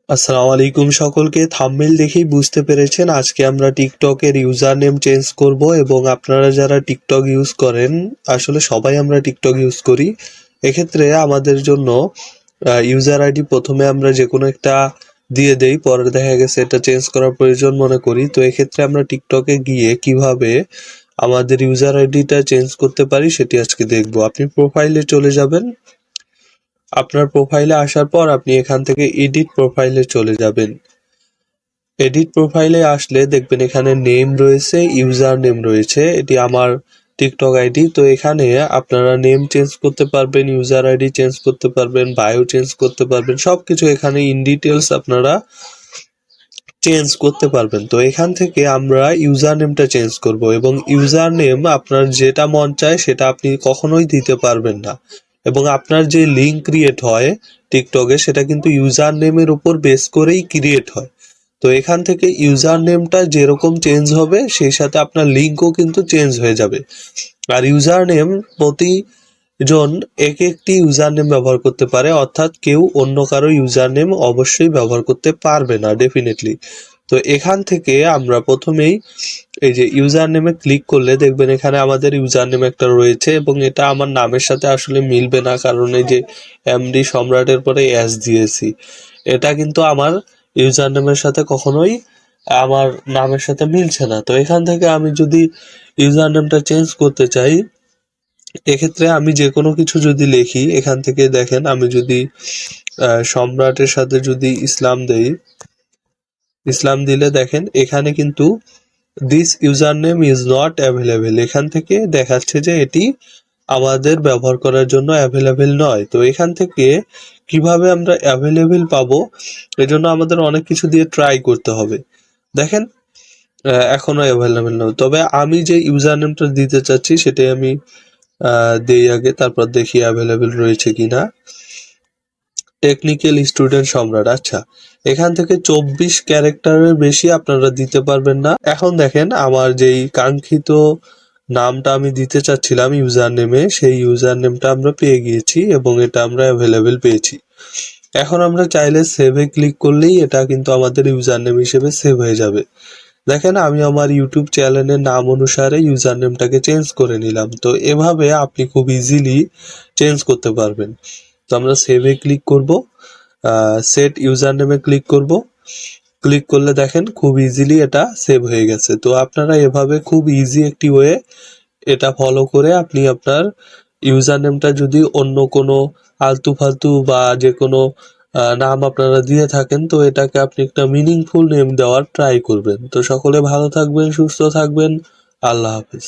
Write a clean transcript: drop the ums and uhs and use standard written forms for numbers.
আসসালামু আলাইকুম সকলকে। থাম্বনেল দেখেই বুঝতে পেরেছেন আজকে আমরা টিকটকের ইউজার নেম চেঞ্জ করব। এবং আপনারা যারা টিকটক ইউজ করেন, আসলে সবাই আমরা টিকটক ইউজ করি, এক্ষেত্রে আমাদের জন্য ইউজার আইডি প্রথমে আমরা যে কোনো একটা দিয়ে দেই, পরে দেখা গেছে এটা চেঞ্জ করার প্রয়োজন মনে করি। তো এক্ষেত্রে আমরা টিকটকে গিয়ে কিভাবে আমাদের ইউজার আইডিটা চেঞ্জ করতে পারি সেটি আজকে দেখব। আপনি প্রোফাইলে চলে যাবেন। আপনার প্রোফাইলে আসার পর আপনি এখান থেকে এডিট প্রোফাইলে চলে যাবেন। এডিট প্রোফাইলে আসলে দেখবেন এখানে নেম রয়েছে, ইউজার নেম রয়েছে, এটি আমার টিকটক আইডি। তো এখানে আপনারা নেম চেঞ্জ করতে পারবেন, ইউজার আইডি চেঞ্জ করতে পারবেন, বায়ো চেঞ্জ করতে পারবেন, সবকিছু এখানে ইন ডিটেলস আপনারা চেঞ্জ করতে পারবেন। তো এখান থেকে আমরা ইউজার নেমটা চেঞ্জ করব, এবং ইউজার নেম আপনার যেটা মন চায় সেটা আপনি কখনোই দিতে পারবেন না। এবং আপনার যে লিঙ্ক ক্রিয়েট হয় টিকটকে, সেটা কিন্তু ইউজার নেমের উপর বেস করেই ক্রিয়েট হয়। তো এখান থেকে ইউজার নেমটা যেরকম চেঞ্জ হবে সেই সাথে আপনার লিঙ্কও কিন্তু চেঞ্জ হয়ে যাবে। আর ইউজার নেম প্রতিজন এক একটি ইউজার নেম ব্যবহার করতে পারে, অর্থাৎ কেউ অন্য কারো ইউজার নেম অবশ্যই ব্যবহার করতে পারবে না, ডেফিনেটলি। তো এখান থেকে আমরা প্রথমেই এই যে ইউজার নেমে ক্লিক করলে দেখবেন এখানে আমাদের ইউজার নেম একটা রয়েছে, এবং এটা আমার নামের সাথে আসলে মিলবে না, কারণ এই যে এমডি সম্রাটের পরে এস দিয়েছি, এটা কিন্তু আমার ইউজার নেমের সাথে কখনোই আমার নামের সাথে মিলছে না। তো এখান থেকে আমি যদি ইউজার নেমটা চেঞ্জ করতে চাই, এক্ষেত্রে আমি যে কোনো কিছু যদি লিখি, এখান থেকে দেখেন আমি যদি সম্রাটের সাথে যদি ইসলাম দেই, ইসলাম দিলে দেখেন এখানে কিন্তু this user name is not available, এখান থেকে দেখাচ্ছে যে এটি আমাদের ব্যবহার করার জন্য অ্যাভেলেবেল নয়। তো এখান থেকে কিভাবে আমরা অ্যাভেলেবেল পাবো, এজন্য আমাদের অনেক কিছু দিয়ে ট্রাই করতে হবে। দেখেন এখনো অ্যাভেলেবেল নয়, তবে আমি যে ইউজার নেমটা দিতে চাচ্ছি সেটাই আমি দেই আগে, তারপর দেখি অ্যাভেলেবেল রয়েছে কিনা। টেকনিক্যাল স্টুডেন্ট সম্রাট, আচ্ছা, এখান থেকে 24 ক্যারেক্টারের বেশি আপনারা দিতে পারবেন না। এখন দেখেন আমার যেই কাঙ্ক্ষিত নামটা আমি দিতে চাচ্ছিলাম ইউজার নেমে, সেই ইউজার নেমটা আমরা পেয়ে গিয়েছি, এবং এটা আমরা অ্যাভেলেবেল পেয়েছি। এখন আমরা চাইলে সেভে ক্লিক করলেই এটা কিন্তু আমাদের ইউজার নেম হিসেবে সেভ হয়ে যাবে। দেখেন আমি আমার ইউটিউব চ্যানেলের নাম অনুসারে ইউজার নেমটাকে চেঞ্জ করে নিলাম। তো এভাবে আপনি খুব ইজিলি চেঞ্জ করতে পারবেন। তো আমরা সেভে ক্লিক করব, সেট ইউজার নেমে ক্লিক করব। ক্লিক করলে দেখেন খুব ইজিলি এটা সেভ হয়ে গেছে। তো আপনারা এভাবে খুব ইজি একটি ওয়ে এটা ফলো করে আপনি আপনার ইউজার নেমটা যদি অন্য কোনো আলতু ফালতু বা যে কোনো নাম আপনারা দিয়ে থাকেন, তো এটাকে আপনি একটা মিনিংফুল নেম দেওয়ার ট্রাই করবেন। তো সকলে ভালো থাকবেন, সুস্থ থাকবেন। আল্লাহ হাফিজ।